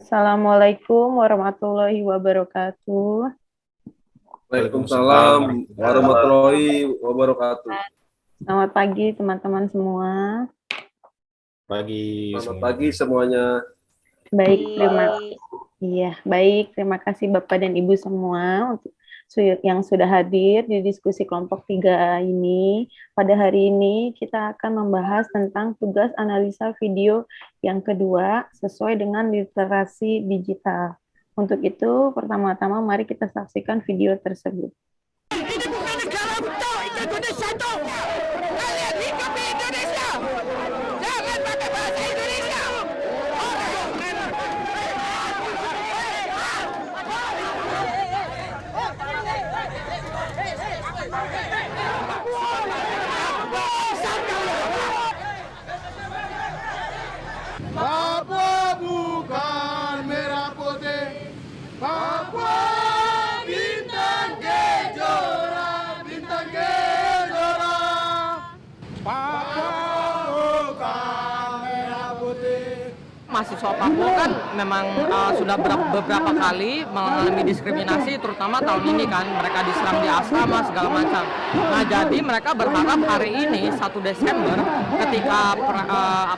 Assalamualaikum warahmatullahi wabarakatuh. Waalaikumsalam Waalaikumsalam warahmatullahi warahmatullahi wabarakatuh. Selamat pagi teman-teman semua. pagi Selamat semuanya. pagi semuanya. Baik, terima kasih Bapak dan Ibu semua untuk yang sudah hadir di diskusi kelompok 3 ini. Pada hari ini kita akan membahas tentang tugas analisa video yang kedua sesuai dengan literasi digital. Untuk itu, pertama-tama mari kita saksikan video tersebut. Ini bukan negara untuk itu Indonesia tuh. Kalian hidup di Indonesia. Jangan pakai bahasa Indonesia. Papua bukan merah putih, Papua bintang kejora, bintang kejora. Papua bukan merah putih. Mahasiswa Papua kan memang sudah beberapa kali mengalami diskriminasi, terutama tahun ini kan mereka diserang di asrama segala macam. Nah, jadi mereka berharap hari ini 1 Desember ketika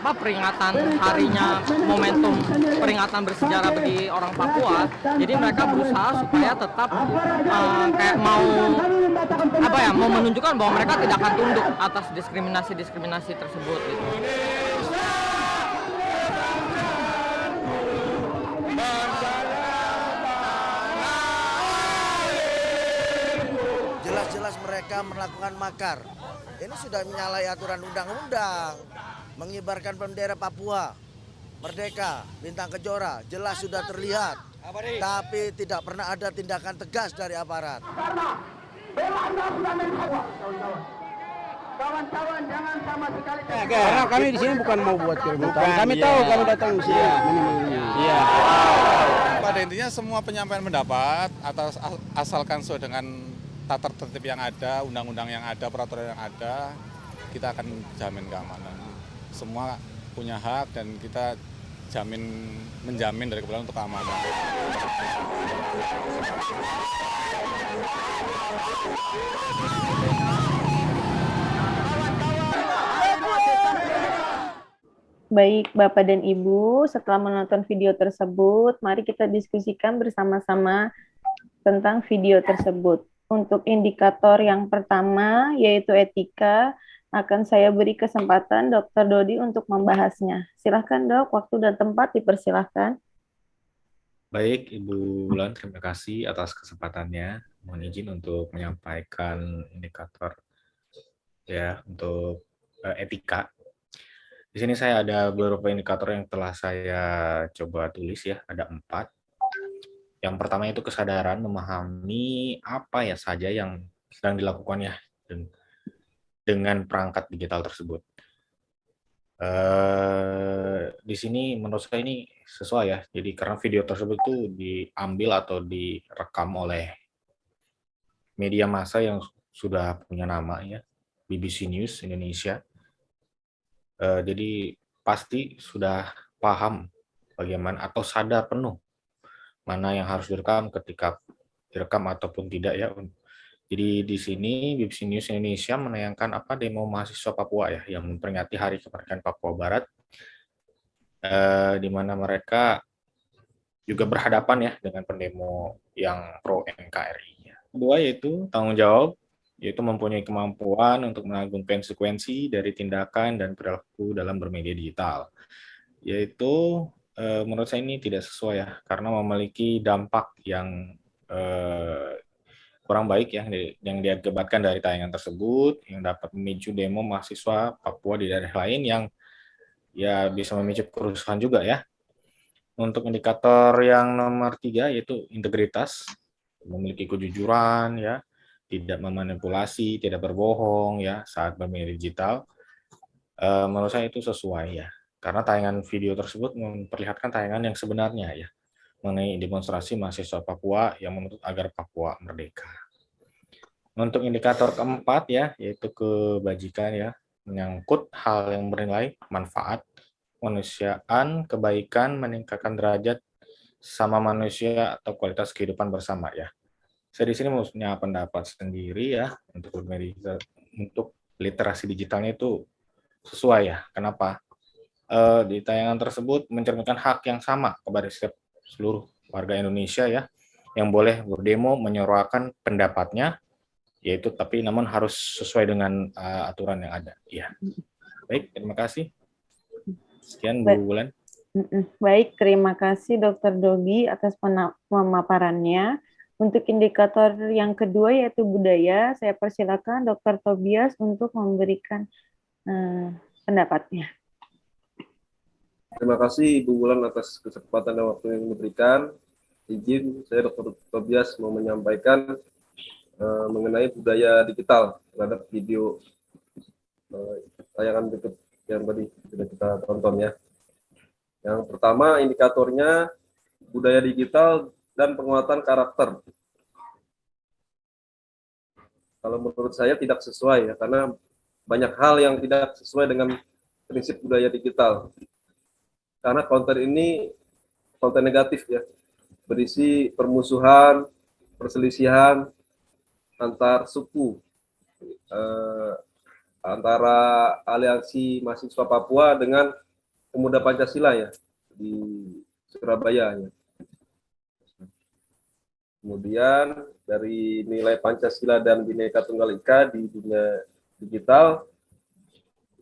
peringatan harinya momentum peringatan bersejarah bagi orang Papua, jadi mereka berusaha supaya tetap kayak mau menunjukkan bahwa mereka tidak akan tunduk atas diskriminasi tersebut gitu. Jelas-jelas mereka melakukan makar. Ini sudah menyalahi aturan undang-undang, mengibarkan bendera Papua, merdeka, bintang kejora, jelas sudah terlihat. Tapi tidak pernah ada tindakan tegas dari aparat. Kawan-kawan jangan sama sekali. Karena kami di sini bukan mau buat keributan. Kami tahu kami datang di sini. Iya. Pada intinya semua penyampaian pendapat asalkan sesuai dengan tata tertib yang ada, undang-undang yang ada, peraturan yang ada, kita akan jamin keamanan. Semua punya hak dan kita menjamin dari kebetulan untuk keamanan. Baik, Bapak dan Ibu, setelah menonton video tersebut, mari kita diskusikan bersama-sama tentang video tersebut. Untuk indikator yang pertama, yaitu etika, akan saya beri kesempatan Dr. Dodi untuk membahasnya. Silakan Dok, waktu dan tempat dipersilahkan. Baik, Ibu Wulan, terima kasih atas kesempatannya. Mohon izin untuk menyampaikan indikator ya untuk etika. Di sini saya ada beberapa indikator yang telah saya coba tulis ya, ada 4. Yang pertama itu kesadaran memahami apa ya saja yang sedang dilakukan ya dengan perangkat digital tersebut. Di sini menurut saya ini sesuai ya, jadi karena video tersebut itu diambil atau direkam oleh media massa yang sudah punya nama ya, BBC News Indonesia. Jadi pasti sudah paham bagaimana atau sadar penuh mana yang harus direkam ketika direkam ataupun tidak ya. Jadi di sini BBC News Indonesia menayangkan demo mahasiswa Papua ya yang memperingati Hari Kemerdekaan Papua Barat, di mana mereka juga berhadapan ya dengan pendemo yang pro NKRI. Kedua yaitu tanggung jawab, yaitu mempunyai kemampuan untuk menanggung konsekuensi dari tindakan dan perilaku dalam bermedia digital. Yaitu menurut saya ini tidak sesuai ya, karena memiliki dampak yang kurang baik ya, yang diakibatkan dari tayangan tersebut, yang dapat memicu demo mahasiswa Papua di daerah lain yang ya bisa memicu kerusuhan juga ya. Untuk indikator yang nomor 3 yaitu integritas, memiliki kejujuran ya, tidak memanipulasi, tidak berbohong ya saat bermedia digital. Menurut saya itu sesuai ya, karena tayangan video tersebut memperlihatkan tayangan yang sebenarnya ya, mengenai demonstrasi mahasiswa Papua yang menuntut agar Papua merdeka. Untuk indikator keempat ya, yaitu kebajikan ya, menyangkut hal yang bernilai manfaat, kemanusiaan, kebaikan, meningkatkan derajat sama manusia atau kualitas kehidupan bersama ya. Saya di sini punya pendapat sendiri ya untuk literasi digitalnya itu sesuai ya. Kenapa? Di tayangan tersebut mencerminkan hak yang sama kepada setiap seluruh warga Indonesia ya, yang boleh berdemo menyuarakan pendapatnya, yaitu tapi namun harus sesuai dengan aturan yang ada. Ya. Baik, terima kasih. Sekian Bu Wulan. Baik, terima kasih Dr. Dogi atas pemaparannya. Untuk indikator yang kedua yaitu budaya, saya persilakan Dr. Tobias untuk memberikan pendapatnya. Terima kasih Ibu Wulan atas kesempatan dan waktu yang diberikan. Izin saya Dr. Tobias mau menyampaikan mengenai budaya digital terhadap video tayangan berikut yang tadi sudah kita tonton ya. Yang pertama indikatornya budaya digital dan penguatan karakter. Kalau menurut saya tidak sesuai ya, karena banyak hal yang tidak sesuai dengan prinsip budaya digital. Karena konten ini konten negatif ya, berisi permusuhan, perselisihan antar suku, antara aliansi mahasiswa Papua dengan pemuda Pancasila ya di Surabaya ya. Kemudian dari nilai Pancasila dan Bhinneka Tunggal Ika di dunia digital,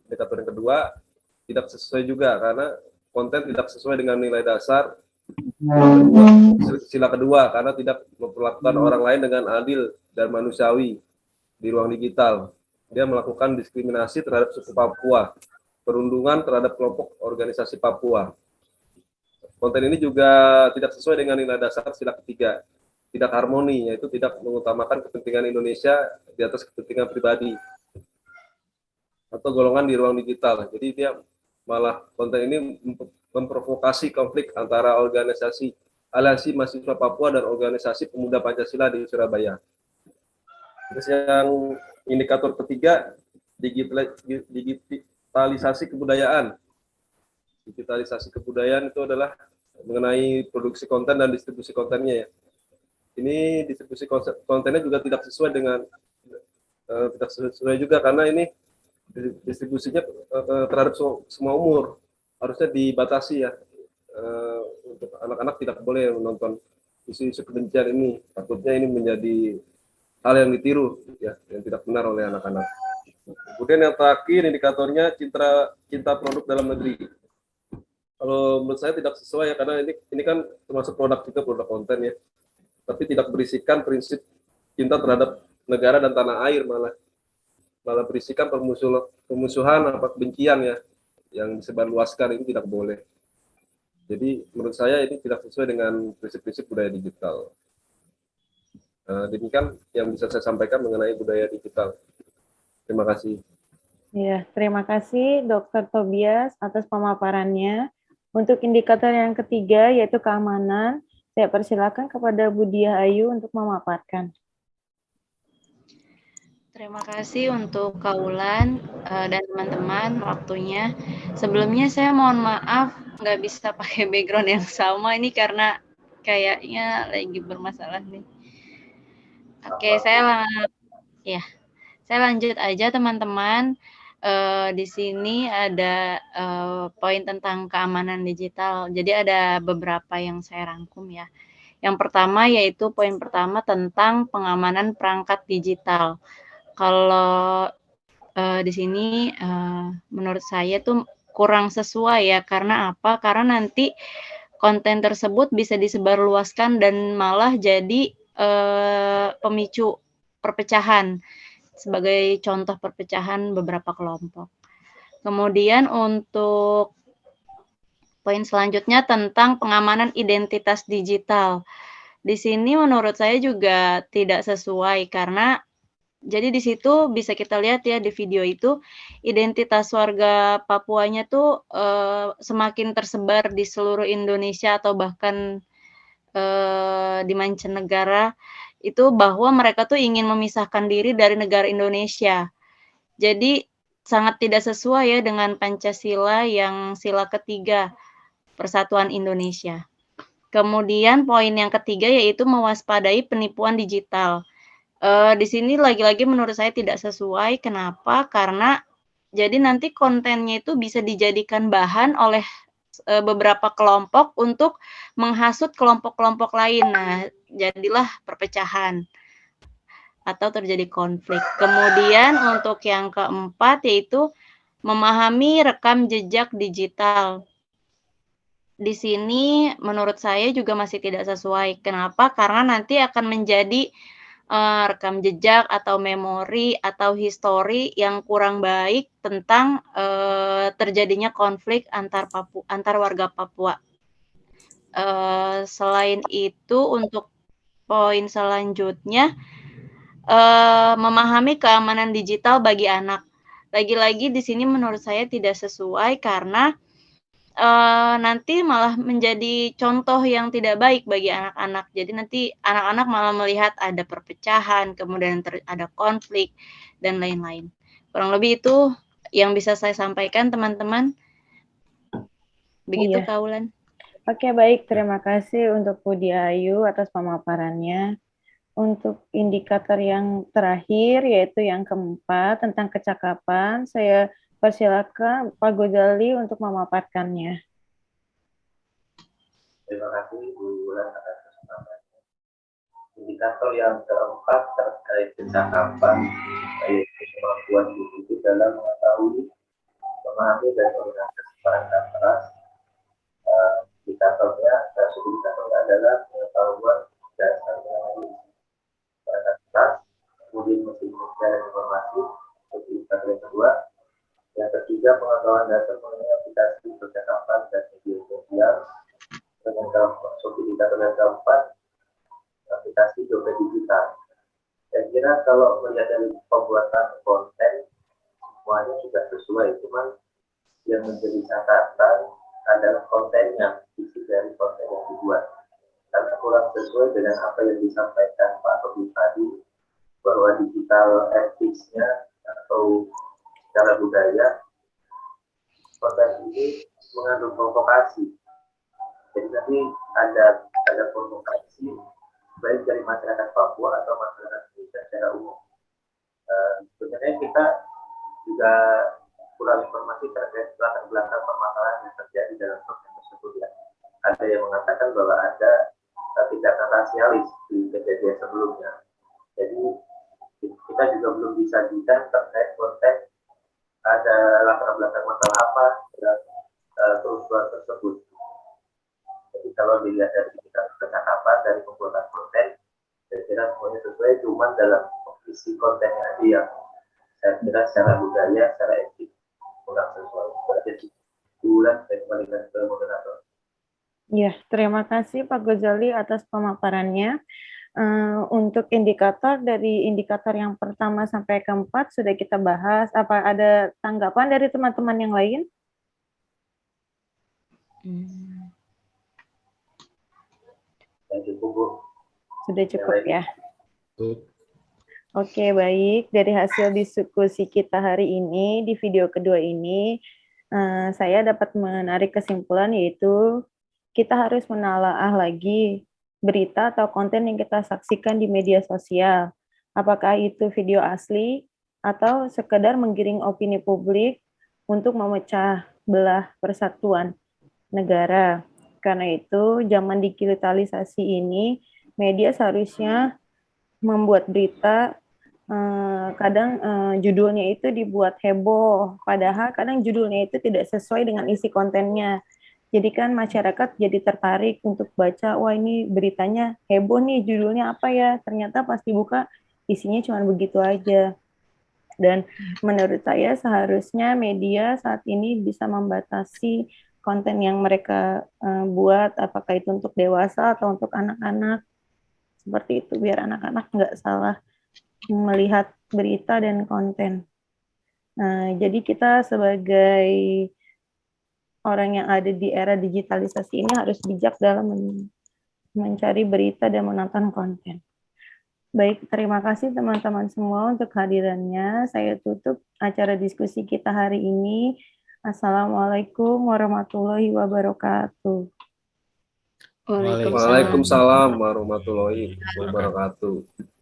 indikator yang kedua tidak sesuai juga karena konten tidak sesuai dengan nilai dasar sila kedua karena tidak memperlakukan orang lain dengan adil dan manusiawi di ruang digital. Dia melakukan diskriminasi terhadap suku Papua, perundungan terhadap kelompok organisasi Papua. Konten ini juga tidak sesuai dengan nilai dasar sila ketiga, tidak harmoni, yaitu tidak mengutamakan kepentingan Indonesia di atas kepentingan pribadi atau golongan di ruang digital. Jadi dia malah konten ini memprovokasi konflik antara organisasi aliansi mahasiswa Papua dan organisasi pemuda Pancasila di Surabaya. Terus yang indikator ketiga, digitalisasi kebudayaan. Digitalisasi kebudayaan itu adalah mengenai produksi konten dan distribusi kontennya ya. Ini distribusi kontennya juga tidak sesuai dengan tidak sesuai juga karena ini distribusinya terhadap semua umur, harusnya dibatasi ya, untuk anak-anak tidak boleh menonton isu-isu kebencian ini, takutnya ini menjadi hal yang ditiru ya, yang tidak benar oleh anak-anak. Kemudian yang terakhir indikatornya cinta produk dalam negeri. Kalau menurut saya tidak sesuai ya, karena ini kan termasuk produk juga, produk konten ya, tapi tidak berisikan prinsip cinta terhadap negara dan tanah air, malah berisikan permusuhan apa kebencian ya yang disebarluaskan. Ini tidak boleh. Jadi menurut saya ini tidak sesuai dengan prinsip-prinsip budaya digital. Demikian yang bisa saya sampaikan mengenai budaya digital. Terima kasih. Ya, terima kasih Dr. Tobias atas pemaparannya. Untuk indikator yang ketiga yaitu keamanan, saya persilakan kepada Bu Diah Ayu untuk memaparkan. Terima kasih untuk Kak Wulan dan teman-teman waktunya. Sebelumnya saya mohon maaf nggak bisa pakai background yang sama ini karena kayaknya lagi bermasalah nih. Oke, saya lanjut aja teman-teman. Di sini ada poin tentang keamanan digital. Jadi ada beberapa yang saya rangkum ya. Yang pertama yaitu poin pertama tentang pengamanan perangkat digital. Kalau di sini menurut saya tuh kurang sesuai ya, karena apa? Karena nanti konten tersebut bisa disebarluaskan dan malah jadi pemicu perpecahan, sebagai contoh perpecahan beberapa kelompok. Kemudian untuk poin selanjutnya tentang pengamanan identitas digital. Di sini menurut saya juga tidak sesuai karena jadi di situ bisa kita lihat ya di video itu identitas warga Papuanya tuh semakin tersebar di seluruh Indonesia atau bahkan di mancanegara itu bahwa mereka tuh ingin memisahkan diri dari negara Indonesia. Jadi sangat tidak sesuai ya dengan Pancasila yang sila ketiga Persatuan Indonesia. Kemudian poin yang ketiga yaitu mewaspadai penipuan digital. Di sini lagi-lagi menurut saya tidak sesuai. Kenapa? Karena jadi nanti kontennya itu bisa dijadikan bahan oleh beberapa kelompok untuk menghasut kelompok-kelompok lain. Nah, jadilah perpecahan atau terjadi konflik. Kemudian untuk yang keempat yaitu memahami rekam jejak digital. Di sini menurut saya juga masih tidak sesuai. Kenapa? Karena nanti akan menjadi rekam jejak atau memori atau histori yang kurang baik tentang terjadinya konflik antar warga Papua. Selain itu untuk poin selanjutnya memahami keamanan digital bagi anak. Lagi-lagi di sini menurut saya tidak sesuai karena nanti malah menjadi contoh yang tidak baik bagi anak-anak. Jadi nanti anak-anak malah melihat ada perpecahan, kemudian ada konflik, dan lain-lain. Kurang lebih itu yang bisa saya sampaikan, teman-teman. Begitu, Kak Ulan. Oke, baik. Terima kasih untuk Budi Ayu atas pemaparannya. Untuk indikator yang terakhir, yaitu yang keempat, tentang kecakapan, saya persilakan Pak Ghazali untuk memaparkannya. Terima kasih Bu Ulan atas kesempatannya. Indikator yang keempat terkait kecakapan, yaitu kemampuan individu dalam mengetahui, memahami, dan menggunakan perangkat keras. Indikatornya, indikatornya adalah pengetahuan dasar mengenai perangkat keras, kemudian mesin pencarian informasi, seperti indikator yang kedua. Yang ketiga, pengetahuan dasar mengenai aplikasi percakapan dan media sosial. Dengan indikator yang keempat, aplikasi dompet digital. Saya kira kalau melihat dari pembuatan konten, semuanya sudah sesuai, cuman yang menjadi catatan adalah kontennya, isi dari konten yang dibuat. Karena kurang sesuai dengan apa yang disampaikan Pak Tobing tadi, bahwa digital ethics-nya atau secara budaya, konten ini mengandung provokasi. Jadi nanti ada provokasi baik dari masyarakat Papua atau masyarakat Indonesia secara umum. Sebenarnya kita juga kurang informasi terkait latar belakang permasalahan yang terjadi dalam konten tersebut ya. Ada yang mengatakan bahwa ada tindakan rasialis di kejadian sebelumnya. Jadi kita juga belum bisa dikan terkait konten ada latar belakang masalah apa dalam kerusuhan tersebut. Jadi kalau dilihat dari kecakapan dari pembuatan konten, saya kira semuanya sesuai, cuma dalam isi kontennya aja yang saya kira secara budaya, secara etik kurang sesuai. Jadi bulan saya kembalikan ke moderator. Ya, terima kasih Pak Ghazali atas pemaparannya. Untuk indikator, dari indikator yang pertama sampai keempat sudah kita bahas. Apa ada tanggapan dari teman-teman yang lain? Sudah cukup ya. Oke, baik. Dari hasil diskusi kita hari ini, di video kedua ini, saya dapat menarik kesimpulan yaitu kita harus menelaah lagi berita atau konten yang kita saksikan di media sosial. Apakah itu video asli atau sekedar menggiring opini publik untuk memecah belah persatuan negara. Karena itu, zaman digitalisasi ini, media seharusnya membuat berita, kadang judulnya itu dibuat heboh, padahal kadang judulnya itu tidak sesuai dengan isi kontennya. Jadi kan masyarakat jadi tertarik untuk baca, wah ini beritanya heboh nih, judulnya apa ya, ternyata pas dibuka isinya cuma begitu aja. Dan menurut saya seharusnya media saat ini bisa membatasi konten yang mereka buat, apakah itu untuk dewasa atau untuk anak-anak, seperti itu, biar anak-anak nggak salah melihat berita dan konten. Nah, jadi kita sebagai orang yang ada di era digitalisasi ini harus bijak dalam mencari berita dan menonton konten. Baik, terima kasih teman-teman semua untuk hadirannya. Saya tutup acara diskusi kita hari ini. Assalamualaikum warahmatullahi wabarakatuh. Waalaikumsalam. Waalaikumsalam warahmatullahi wabarakatuh.